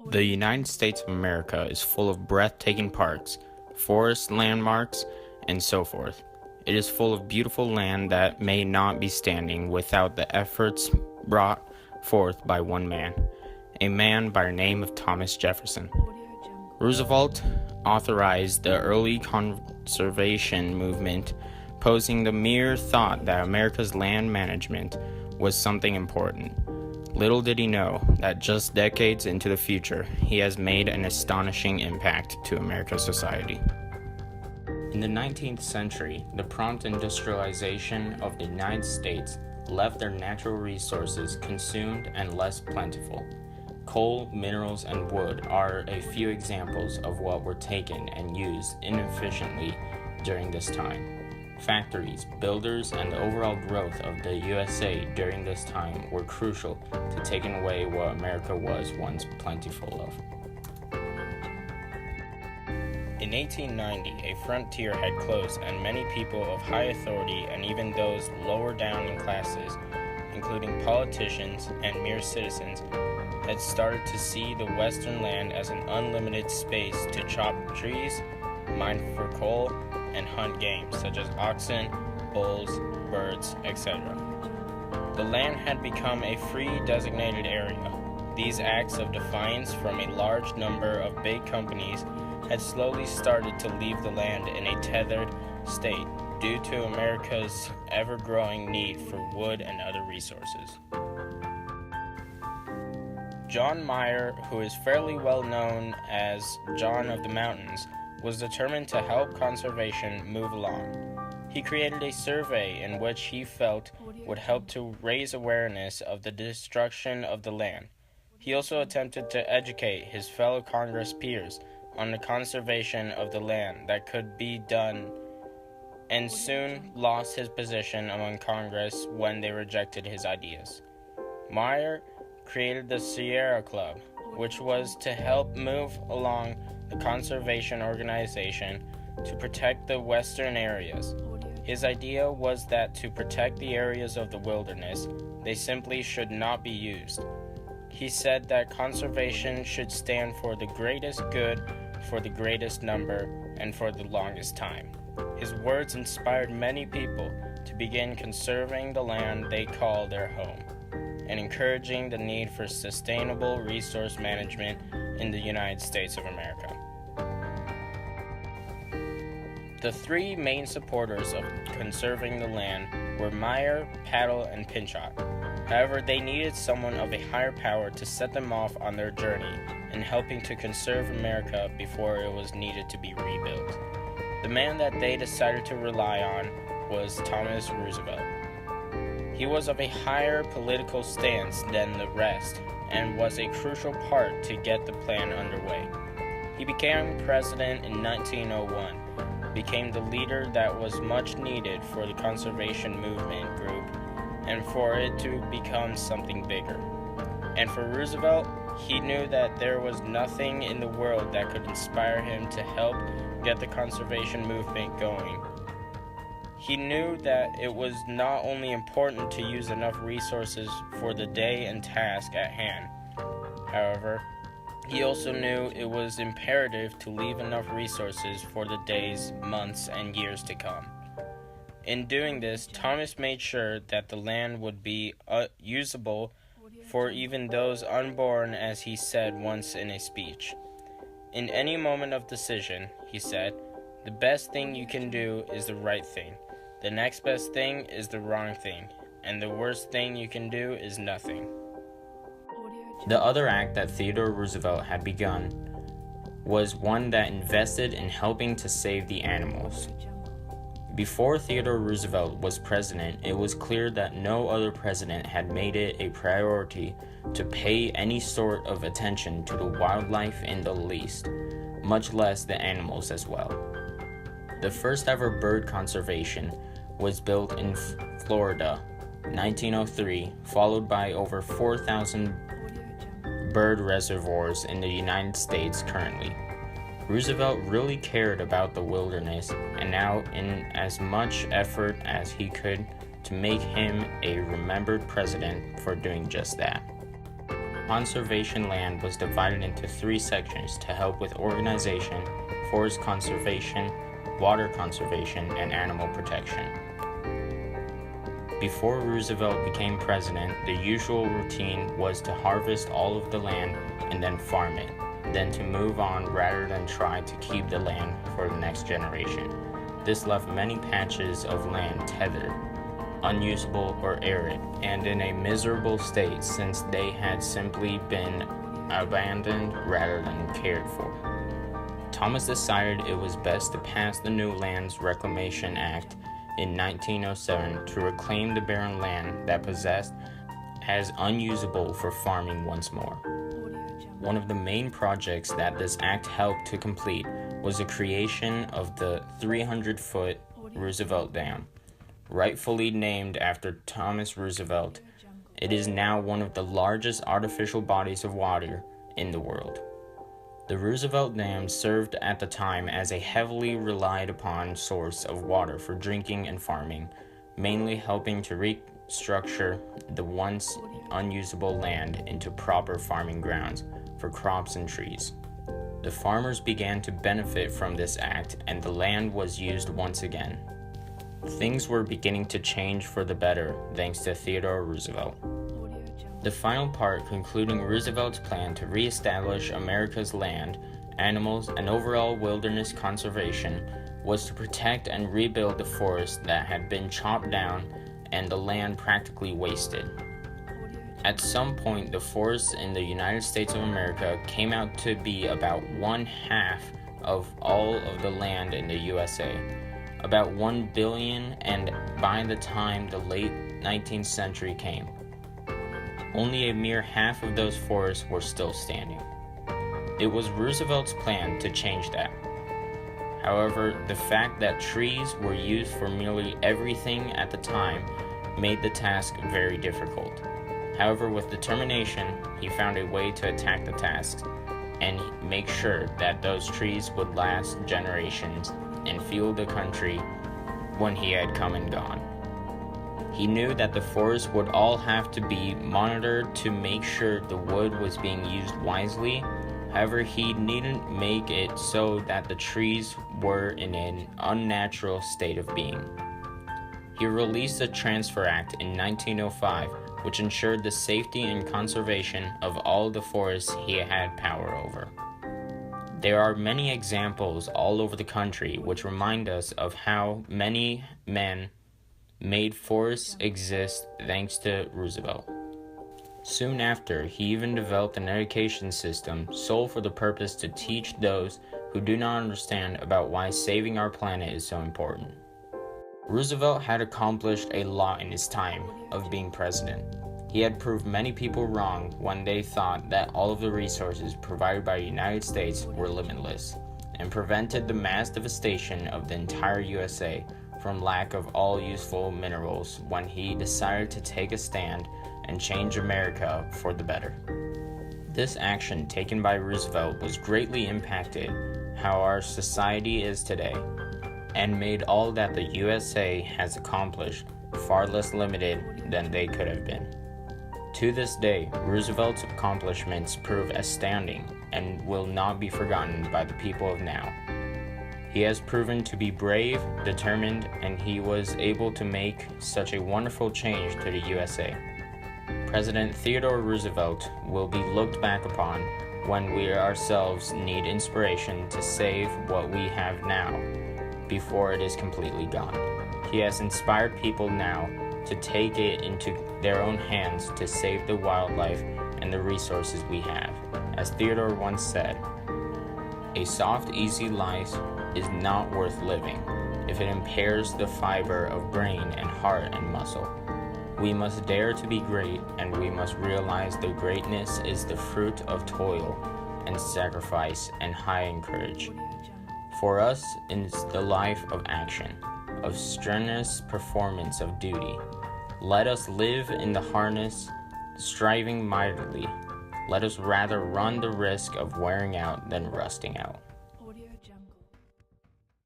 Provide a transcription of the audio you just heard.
The United States of America is full of breathtaking parks, forests, landmarks, and so forth. It is full of beautiful land that may not be standing without the efforts brought forth by one man, a man by the name of Thomas Jefferson. Roosevelt authorized the early conservation movement, posing the mere thought that America's land management was something important. Little did he know that just decades into the future, he has made an astonishing impact to America's society. In the 19th century, the prompt industrialization of the United States left their natural resources consumed and less plentiful. Coal, minerals, and wood are a few examples of what were taken and used inefficiently during this time. Factories, builders, and the overall growth of the USA during this time were crucial to taking away what America was once plentiful of. In 1890, a frontier had closed, and many people of high authority and even those lower down in classes, including politicians and mere citizens, had started to see the western land as an unlimited space to chop trees, mine for coal, and hunt game such as oxen, bulls, birds, etc. The land had become a free designated area. These acts of defiance from a large number of big companies had slowly started to leave the land in a tethered state due to America's ever-growing need for wood and other resources. John Muir, who is fairly well known as John of the Mountains, was determined to help conservation move along. He created a survey in which he felt would help to raise awareness of the destruction of the land. He also attempted to educate his fellow Congress peers on the conservation of the land that could be done, and soon lost his position among Congress when they rejected his ideas. Muir created the Sierra Club, which was to help move along the conservation organization to protect the western areas. His idea was that to protect the areas of the wilderness, they simply should not be used. He said that conservation should stand for the greatest good, for the greatest number, and for the longest time. His words inspired many people to begin conserving the land they call their home, and encouraging the need for sustainable resource management in the United States of America. The three main supporters of conserving the land were Muir, Paddle, and Pinchot. However, they needed someone of a higher power to set them off on their journey in helping to conserve America before it was needed to be rebuilt. The man that they decided to rely on was Thomas Roosevelt. He was of a higher political stance than the rest and was a crucial part to get the plan underway. He became president in 1901, became the leader that was much needed for the conservation movement group and for it to become something bigger. And for Roosevelt, he knew that there was nothing in the world that could inspire him to help get the conservation movement going. He knew that it was not only important to use enough resources for the day and task at hand. However, he also knew it was imperative to leave enough resources for the days, months, and years to come. In doing this, Thomas made sure that the land would be usable for even those unborn, as he said once in a speech. In any moment of decision, he said, the best thing you can do is the right thing. The next best thing is the wrong thing, and the worst thing you can do is nothing. The other act that Theodore Roosevelt had begun was one that invested in helping to save the animals. Before Theodore Roosevelt was president, it was clear that no other president had made it a priority to pay any sort of attention to the wildlife in the least, much less the animals as well. The first ever bird conservation was built in Florida, 1903, followed by over 4,000 bird reservoirs in the United States currently. Roosevelt really cared about the wilderness, and now in as much effort as he could to make him a remembered president for doing just that. conservation land was divided into 3 sections to help with organization, forest conservation, water conservation, and animal protection. Before Roosevelt became president, the usual routine was to harvest all of the land and then farm it, then to move on rather than try to keep the land for the next generation. This left many patches of land tethered, unusable or arid, and in a miserable state since they had simply been abandoned rather than cared for. Thomas decided it was best to pass the New Lands Reclamation Act in 1907 to reclaim the barren land that possessed as unusable for farming once more. One of the main projects that this act helped to complete was the creation of the 300-foot Roosevelt Dam. Rightfully named after Thomas Roosevelt, it is now one of the largest artificial bodies of water in the world. The Roosevelt Dam served at the time as a heavily relied upon source of water for drinking and farming, mainly helping to restructure the once unusable land into proper farming grounds for crops and trees. The farmers began to benefit from this act, and the land was used once again. Things were beginning to change for the better thanks to Theodore Roosevelt. The final part, concluding Roosevelt's plan to reestablish America's land, animals, and overall wilderness conservation, was to protect and rebuild the forests that had been chopped down and the land practically wasted. At some point, the forests in the United States of America came out to be about 1/2 of all of the land in the USA, about 1 billion, and by the time the late 19th century came, only a mere half of those forests were still standing. It was Roosevelt's plan to change that. However, the fact that trees were used for nearly everything at the time made the task very difficult. However, with determination, he found a way to attack the task and make sure that those trees would last generations and fuel the country when he had come and gone. He knew that the forests would all have to be monitored to make sure the wood was being used wisely. However, he needn't make it so that the trees were in an unnatural state of being. He released the Transfer Act in 1905, which ensured the safety and conservation of all the forests he had power over. There are many examples all over the country which remind us of how many men made forests exist thanks to Roosevelt. Soon after, he even developed an education system sole for the purpose to teach those who do not understand about why saving our planet is so important. Roosevelt had accomplished a lot in his time of being president. He had proved many people wrong when they thought that all of the resources provided by the United States were limitless, and prevented the mass devastation of the entire USA from lack of all useful minerals when he decided to take a stand and change America for the better. This action taken by Roosevelt was greatly impacted how our society is today, and made all that the USA has accomplished far less limited than they could have been. To this day, Roosevelt's accomplishments prove astounding and will not be forgotten by the people of now. He has proven to be brave, determined, and he was able to make such a wonderful change to the USA. President Theodore Roosevelt will be looked back upon when we ourselves need inspiration to save what we have now before it is completely gone. He has inspired people now to take it into their own hands to save the wildlife and the resources we have. As Theodore once said, "A soft, easy life is not worth living if it impairs the fiber of brain and heart and muscle. We must dare to be great, and we must realize that greatness is the fruit of toil and sacrifice and high courage. For us, it's the life of action, of strenuous performance of duty. Let us live in the harness, striving mightily. Let us rather run the risk of wearing out than rusting out."